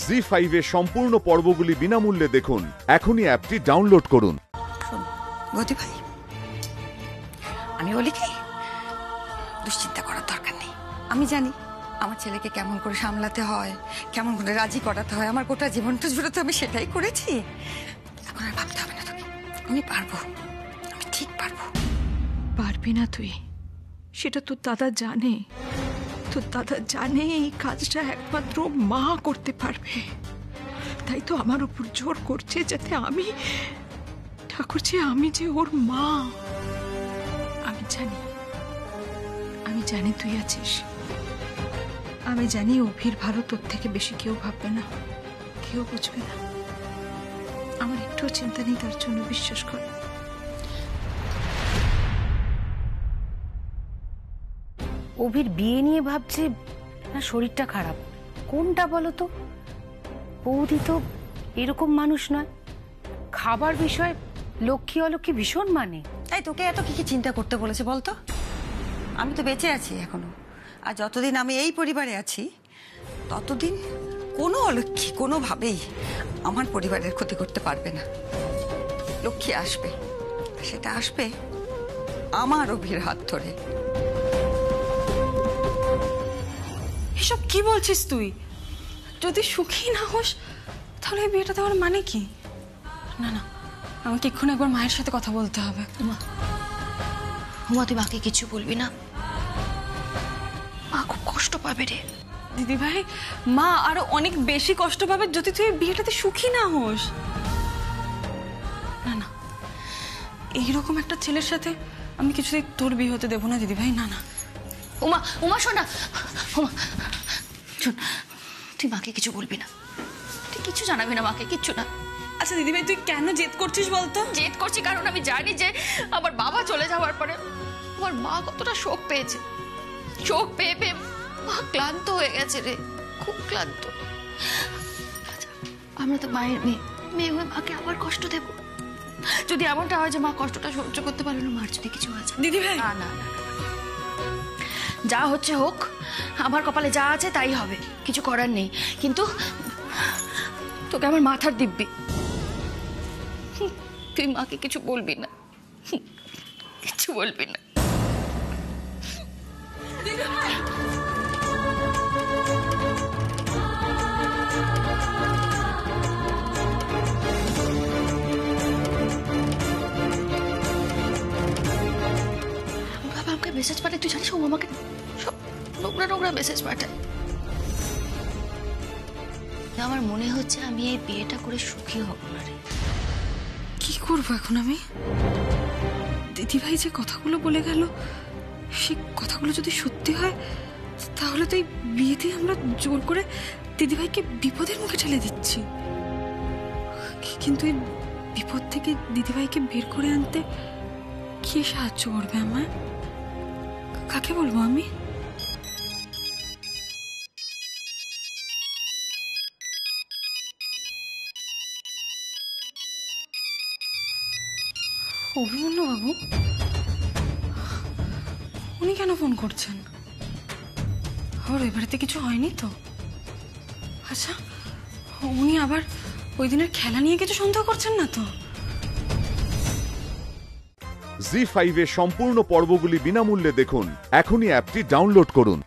জি5 এর সম্পূর্ণ পর্বগুলি বিনামূল্যে দেখুন। এখনই অ্যাপটি ডাউনলোড করুন। গতি ভাই, আমি বলি কি, দুশ্চিন্তা করার দরকার নেই। আমি জানি আমার ছেলেকে কেমন করে সামলাতে হয়, কেমন করে রাজি করাতে হয়। আমার গোটা জীবনটা জুড়ে তো আমি সেটাই করেছি। এখন আর ভাবতে হবে না তোকে, আমি পারবো, আমি ঠিক পারবো। পারবি না তুই, সেটা তোর দাদা জানে। তোর দাদা জানে এই কাজটা একমাত্র মা করতে পারবে, তাই তো আমার উপর জোর করছে যাতে আমি ঠাকুরজি, আমি যে ওর মা। আমি জানি তুই আছিস। আমি জানি অভির ভালো তোর থেকে বেশি কেউ ভাববে না, কেউ বুঝবে না। আমার একটুও চিন্তা নেই তার জন্য, বিশ্বাস কর। অভির বিয়ে নিয়ে ভাবছে না শরীরটা খারাপ, কোনটা বলো তো? বৌদি তো এরকম মানুষ নয়, খাবার বিষয় লক্ষ্মী অলক্ষ্মী ভীষণ মানে। তাই তোকে এত কি চিন্তা করতে বলেছে বলতো? আমি তো বেঁচে আছি এখনো, আর যতদিন আমি এই পরিবারে আছি ততদিন কোনো অলক্ষ্মী কোনোভাবেই আমার পরিবারের ক্ষতি করতে পারবে না। লক্ষ্মী আসবে, সেটা আসবে আমার অভির হাত ধরে। এসব কি বলছিস তুই? যদি সুখী না হোস তাহলে এই বিয়েটা দেওয়ার মানে কি? না না, আমাকে এক্ষুনি একবার মায়ের সাথে কথা বলতে হবে। হুমা, তুই মাকে কিছু বলবি না, মা খুব কষ্ট পাবে রে। দিদি ভাই, মা আরো অনেক বেশি কষ্ট পাবে যদি তুই এই বিয়েটাতে সুখী না হোস। না না, এইরকম একটা ছেলের সাথে আমি কিছুতেই তোর বিয়ে হতে দেবো না দিদি ভাই। না না উমা শোন না, উমা শোন, তুই মাকে কিছু বলবি না, তুই কিছু জানাবি না মাকে, কিচ্ছু না। আচ্ছা দিদি ভাই, তুই কেন জেদ করছিস বলতো? জেদ করছি কারণ আমি জানি যে আমার বাবা চলে যাওয়ার পরে আমার মা কতটা শোক পেয়েছে। শোক পেয়ে পেয়ে মা ক্লান্ত হয়ে গেছে রে, খুব ক্লান্ত। আচ্ছা, আমরা তো মায়ের মেয়ে হয়ে মাকে আবার কষ্ট দেব? যদি এমনটা হয় যে মা কষ্টটা সহ্য করতে পারলো না, মার যদি কিছু আছে। দিদি ভাই, না না না, যা হচ্ছে হোক, আমার কপালে যা আছে তাই হবে, কিছু করার নেই। কিন্তু তোকে আমার মাথার দিব্যি, তুই মাকে কিছু বলবি না, কিছু বলবি না। বাবা আমাকে মেসেজ পাঠায়, তুই জানিস ও আমাকে সব নোংরা নোংরা মেসেজ পাঠায়। আমার মনে হচ্ছে আমি এই বিয়েটা করে সুখী হব না রে। কি করবো এখন আমি? দিদিভাই যে কথাগুলো বলে গেল, সে কথাগুলো যদি সত্যি হয় তাহলে তো এই বিয়েতে আমরা জোর করে দিদিভাইকে বিপদের মুখে ঠেলে দিচ্ছি। কিন্তু এই বিপদ থেকে দিদিভাইকে বের করে আনতে কে সাহায্য করবে আমায়? কাকে বলবো আমি? অভিমন্যু বাবু, উনি কেন ফোন করছেন? আবার ওই বাড়িতে কিছু হয়নি তো? আচ্ছা, উনি আবার ওই দিনের খেলা নিয়ে কিছু সন্দেহ করছেন না তো? জি5 এর সম্পূর্ণ পর্বগুলি বিনামূল্যে দেখুন। এখনই অ্যাপটি ডাউনলোড করুন।